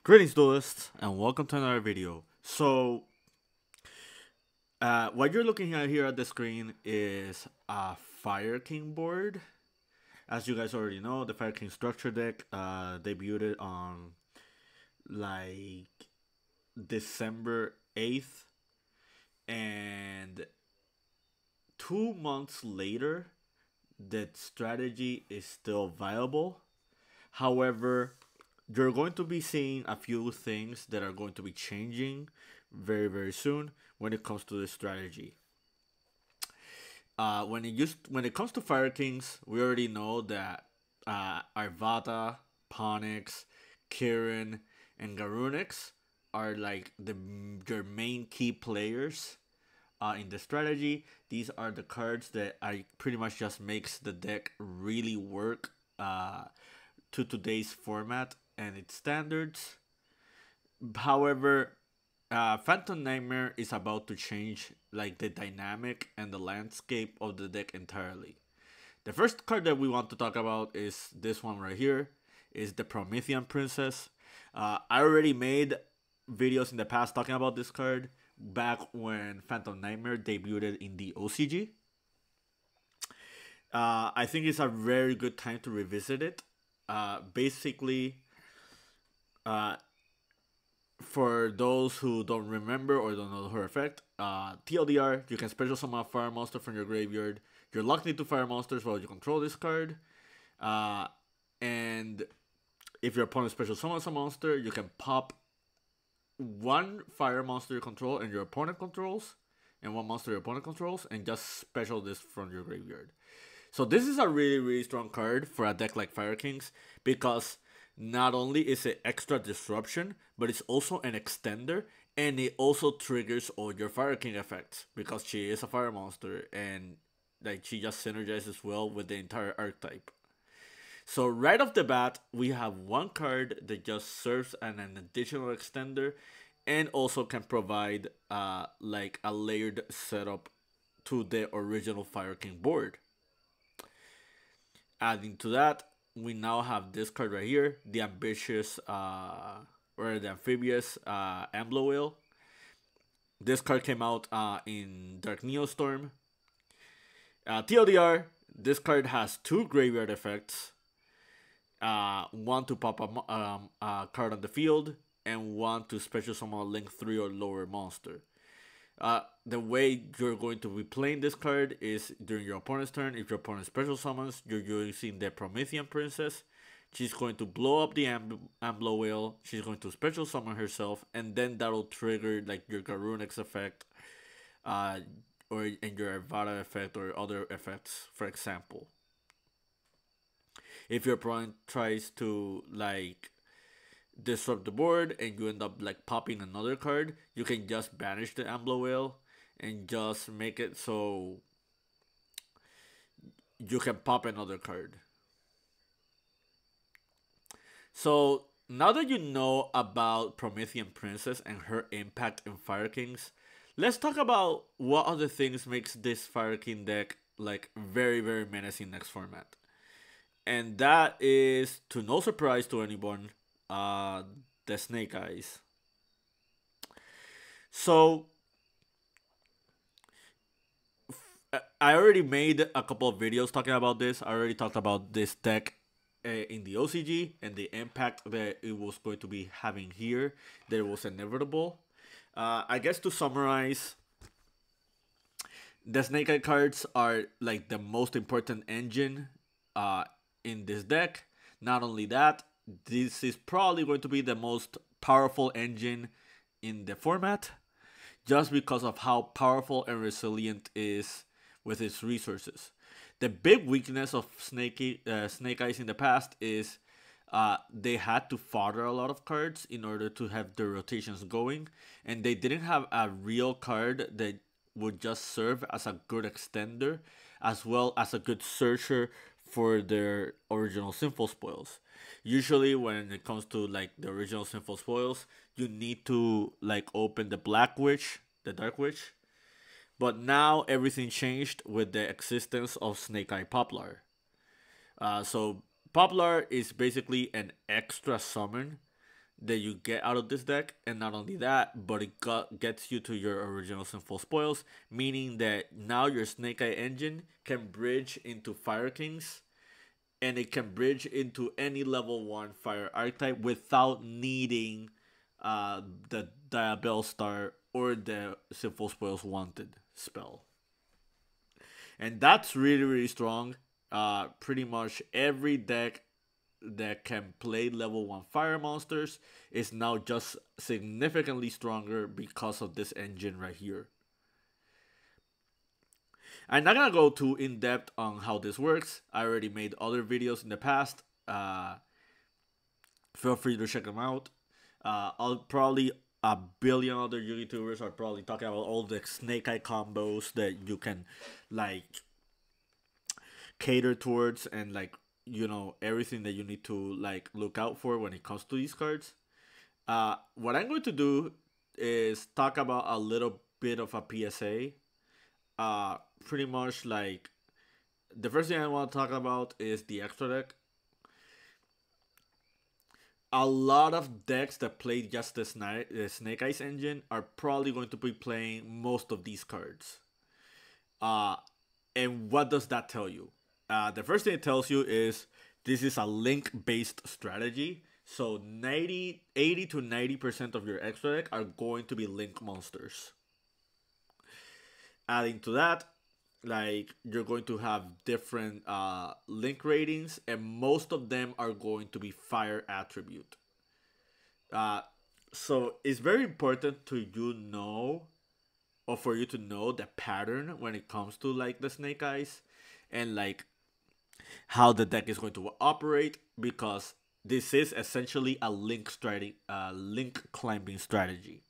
Greetings, duelists, and welcome to another video. What you're looking at here at the screen is a Fire King board. As you guys already know, the Fire King structure deck debuted on like December 8th, and 2 months later, that strategy is still viable. However, you're going to be seeing a few things that are going to be changing very soon when it comes to this strategy. When it comes to Fire Kings, we already know that Arvada, Ponix, Kirin, and Garunix are like your main key players in the strategy. These are the cards that I pretty much just makes the deck really work to today's format and its standards. However, Phantom Nightmare is about to change like the dynamic and the landscape of the deck entirely. The first card that we want to talk about is this one right here, is the Promethean Princess. I already made videos in the past talking about this card back when Phantom Nightmare debuted in the OCG. I think it's a very good time to revisit it. Basically, for those who don't remember or don't know her effect, TLDR, you can special summon a fire monster from your graveyard. You're locked into fire monsters while you control this card. And if your opponent special summons a monster, you can pop one fire monster you control and your opponent controls, and one monster your opponent controls, and just special this from your graveyard. So this is a really strong card for a deck like Fire Kings, because not only is it extra disruption, but it's also an extender, and it also triggers all your Fire King effects because she is a fire monster, and like she just synergizes well with the entire archetype. So right off the bat, we have one card that just serves as an additional extender, and also can provide like a layered setup to the original Fire King board. Adding to that, we now have this card right here, the ambitious or the amphibious Amblo Whale. This card came out in Dark Neostorm. TLDR, this card has two graveyard effects. One to pop a card on the field, and one to special summon a Link 3 or lower monster. The way you're going to be playing this card is during your opponent's turn. If your opponent special summons, you're using the Promethean Princess. She's going to blow up the Amblo Whale. She's going to special summon herself, and then that'll trigger like your Garunix effect, or in your Arvada effect or other effects, for example. If your opponent tries to like disrupt the board and you end up like popping another card, you can just banish the Amblo Whale and just make it so you can pop another card. So now that you know about Promethean Princess and her impact in Fire Kings, let's talk about what other things makes this Fire King deck like very menacing next format. And that is, to no surprise to anyone, the Snake Eyes. So I already made a couple of videos talking about this. I already talked about this deck in the OCG and the impact that it was going to be having here, that it was inevitable. I guess to summarize, the Snake Eye cards are like the most important engine in this deck. Not only that, this is probably going to be the most powerful engine in the format, just because of how powerful and resilient it is with its resources. The big weakness of Snake Eyes in the past is they had to fodder a lot of cards in order to have their rotations going, and they didn't have a real card that would just serve as a good extender as well as a good searcher for their original Sinful Spoils. Usually when it comes to like the original Sinful Spoils, you need to like open the Black Witch, the Dark Witch. But now everything changed with the existence of Snake Eye Poplar. So Poplar is basically an extra summon that you get out of this deck, and not only that, but it gets you to your original Sinful Spoils, meaning that now your Snake Eye engine can bridge into Fire Kings, and it can bridge into any level 1 Fire archetype without needing the Diabell Star or the Sinful Spoils Wanted spell. And that's really, really strong. Pretty much every deck that can play level 1 fire monsters is now just significantly stronger because of this engine right here. I'm not gonna go too in depth on how this works. I already made other videos in the past. Feel free to check them out. I'll probably a billion other YouTubers are probably talking about all the Snake Eye combos that you can like cater towards, and like, you know, everything that you need to like look out for when it comes to these cards. What I'm going to do is talk about a little bit of a PSA. Pretty much like the first thing I want to talk about is the extra deck. A lot of decks that play just the Snake Eyes engine are probably going to be playing most of these cards. And what does that tell you? The first thing it tells you is this is a link-based strategy. So 80 to 90% of your extra deck are going to be link monsters. Adding to that, like, you're going to have different link ratings, and most of them are going to be fire attribute. So it's very important to or for you to know the pattern when it comes to like the Snake Eyes, and like how the deck is going to operate, because this is essentially a link climbing strategy.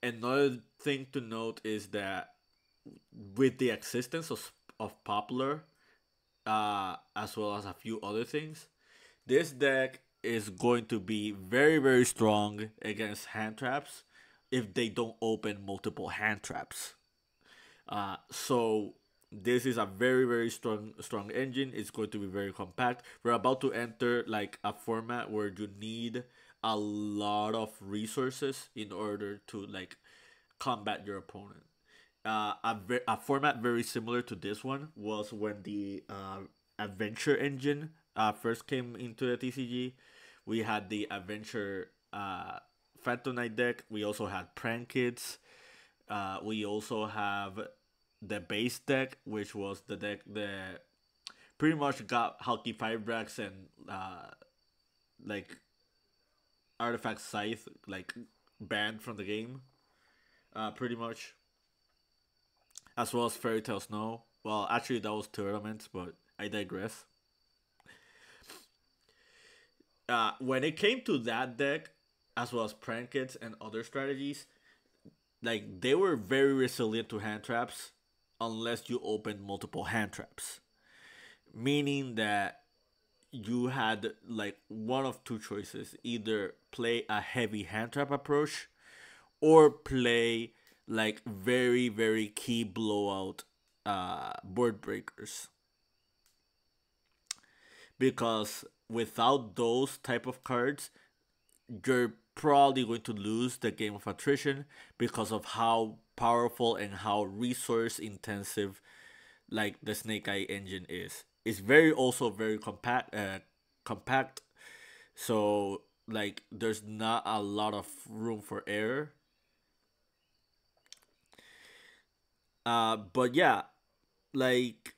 Another thing to note is that with the existence of Popular, as well as a few other things, this deck is going to be very, very strong against hand traps if they don't open multiple hand traps. So this is a very, very strong engine. It's going to be very compact. We're about to enter like a format where you need a lot of resources in order to like combat your opponent. A format very similar to this one was when the Adventure engine first came into the TCG. We had the Adventure Phantom Knight deck. We also had Prank Kids. We also have the base deck, which was the deck that pretty much got Halki 5 Brax and like Artifact Scythe like banned from the game, pretty much, as well as Fairy Tale Snow. Well, actually that was tournaments, but I digress. When it came to that deck, as well as Prank Kids and other strategies, like they were very resilient to hand traps unless you opened multiple hand traps, meaning that you had like one of two choices: either play a heavy hand trap approach or play like very, very key blowout board breakers, because without those type of cards you're probably going to lose the game of attrition because of how powerful and how resource intensive like the Snake Eye engine is. It's also very compact. So like there's not a lot of room for error. But yeah, like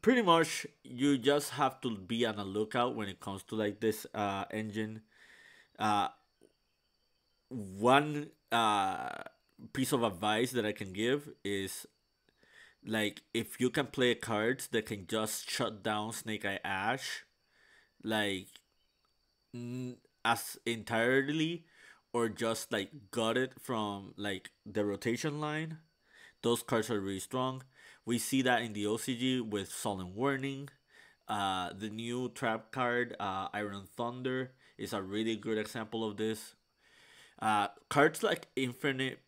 pretty much you just have to be on a lookout when it comes to like this engine. One piece of advice that I can give is, like, if you can play cards that can just shut down Snake Eye Ash, like as entirely, or just like gut it from like the rotation line, those cards are really strong. We see that in the OCG with Solemn Warning. The new trap card, Iron Thunder, is a really good example of this. Cards like Infinite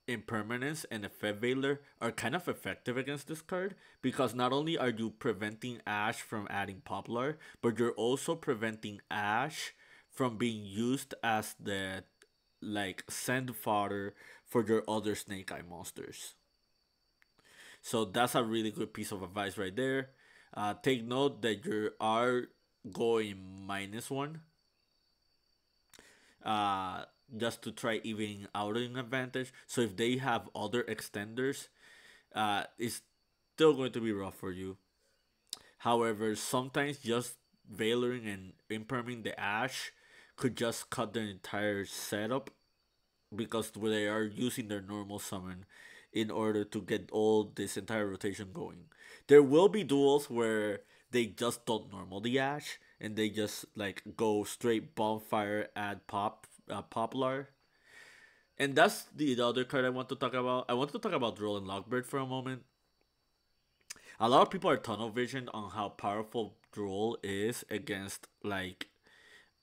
Impermanence and Effect Veiler are kind of effective against this card because not only are you preventing Ash from adding Poplar, but you're also preventing Ash from being used as the like send fodder for your other Snake Eye monsters. So that's a really good piece of advice right there. Take note that you are going -1, uh, just to try evening out an advantage. So if they have other extenders, it's still going to be rough for you. However, sometimes just veiling and imperming the Ash could just cut the entire setup because they are using their normal summon in order to get all this entire rotation going. There will be duels where they just don't normal the Ash and they just like go straight bonfire add poplar. And that's the other card I want to talk about. I want to talk about Droll and Lockbird for a moment. A lot of people are tunnel visioned on how powerful Droll is against like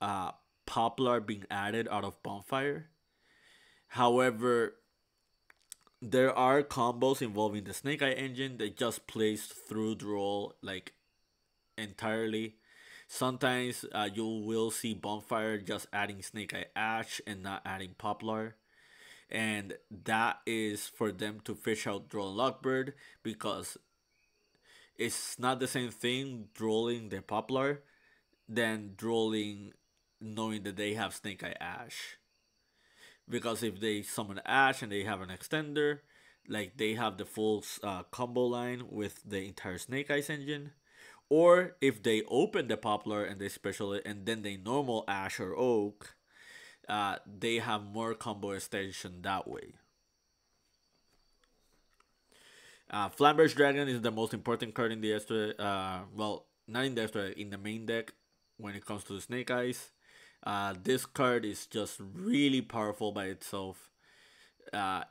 uh poplar being added out of bonfire. However, there are combos involving the Snake Eye engine that just plays through Droll like entirely. Sometimes you will see Bonfire just adding Snake Eye Ash and not adding Poplar. And that is for them to fish out Droll and Lockbird because it's not the same thing drolling the Poplar than drolling knowing that they have Snake Eye Ash. Because if they summon Ash and they have an extender, like they have the full combo line with the entire Snake Eyes engine. Or if they open the Poplar and they special it and then they normal Ash or Oak, they have more combo extension that way. Flamberge Dragon is the most important card in the extra. Well, not in the extra, in the main deck when it comes to the Snake Eyes. This card is just really powerful by itself.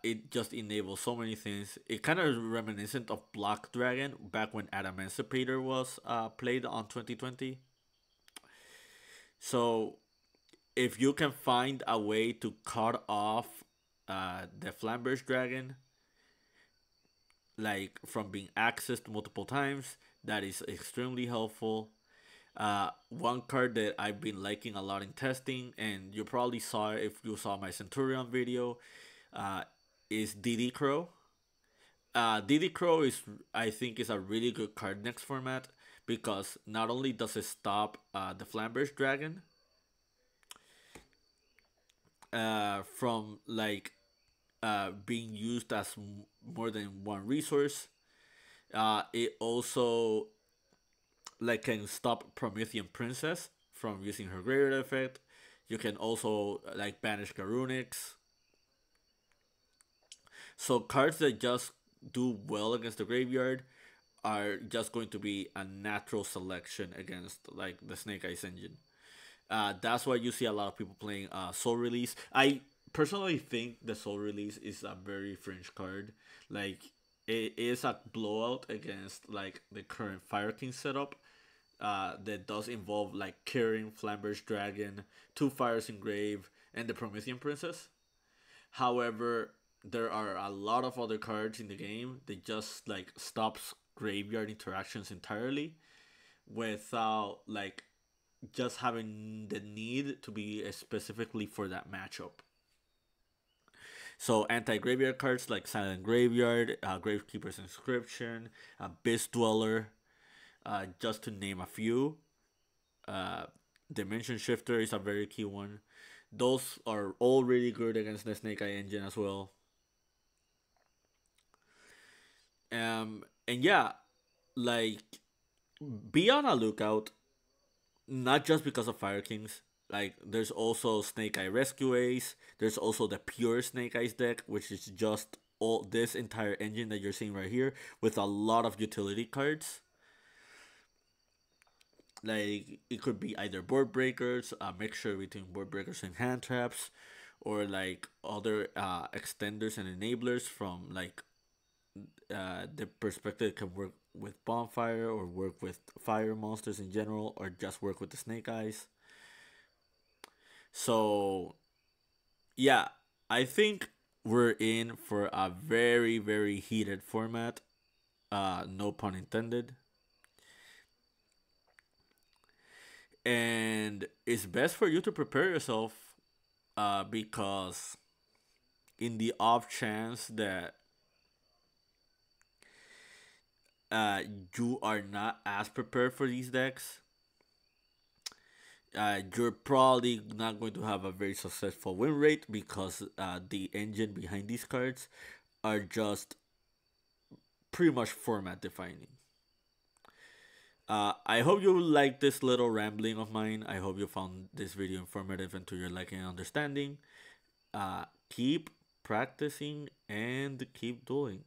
It just enables so many things. It kind of reminiscent of Block Dragon back when Adamantipator was played on 2020. So if you can find a way to cut off the Flamberge Dragon, like from being accessed multiple times, that is extremely helpful. One card that I've been liking a lot in testing, and you probably saw it if you saw my Centurion video, is DD Crow. DD Crow is, I think, is a really good card next format because not only does it stop the Flamberge Dragon from like being used as more than one resource, it also like can stop Promethean Princess from using her graveyard effect. You can also like banish Garunix. So cards that just do well against the graveyard are just going to be a natural selection against like the Snake Eyes engine. That's why you see a lot of people playing Soul Release. I personally think the Soul Release is a very fringe card. Like it is a blowout against like the current Fire King setup. That does involve like carrying Flamberge Dragon, 2 Fires Engraved, and the Promethean Princess. However, there are a lot of other cards in the game that just like stops graveyard interactions entirely without like just having the need to be specifically for that matchup. So anti-graveyard cards like Silent Graveyard, Gravekeeper's Inscription, Beast Dweller, just to name a few. Uh, Dimension Shifter is a very key one. Those are all really good against the Snake Eye engine as well. And yeah, like be on a lookout, not just because of Fire Kings. Like there's also Snake Eye Rescue Ace. There's also the pure Snake Eyes deck, which is just all this entire engine that you're seeing right here with a lot of utility cards. Like it could be either board breakers, a mixture between board breakers and hand traps, or like other extenders and enablers from like the perspective can work with bonfire or work with fire monsters in general or just work with the Snake Eyes. So yeah, I think we're in for a very, very heated format. No pun intended. And it's best for you to prepare yourself, because in the off chance that uh, you are not as prepared for these decks, you're probably not going to have a very successful win rate because the engine behind these cards are just pretty much format defining. I hope you like this little rambling of mine. I hope you found this video informative and to your liking and understanding. Keep practicing and keep doing.